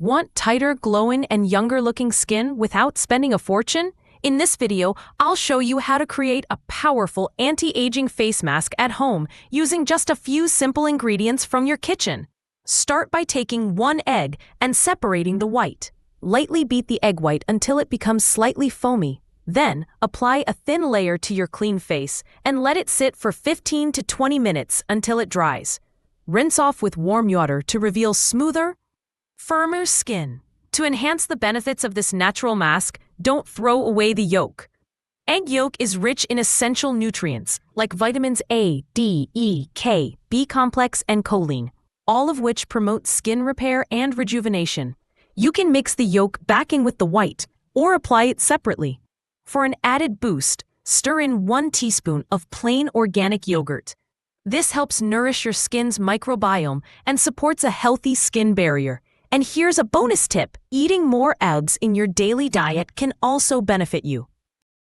Want tighter, glowing, and younger-looking skin without spending a fortune? In this video, I'll show you how to create a powerful anti-aging face mask at home using just a few simple ingredients from your kitchen. Start by taking one egg and separating the white. Lightly beat the egg white until it becomes slightly foamy. Then, apply a thin layer to your clean face and let it sit for 15 to 20 minutes until it dries. Rinse off with warm water to reveal smoother, firmer skin. To enhance the benefits of this natural mask, don't throw away the yolk. Egg yolk is rich in essential nutrients like vitamins A, D, E, K, B complex, and choline, all of which promote skin repair and rejuvenation. You can mix the yolk back in with the white or apply it separately. For an added boost, stir in 1 teaspoon of plain organic yogurt. This helps nourish your skin's microbiome and supports a healthy skin barrier. And here's a bonus tip. Eating more eggs in your daily diet can also benefit you.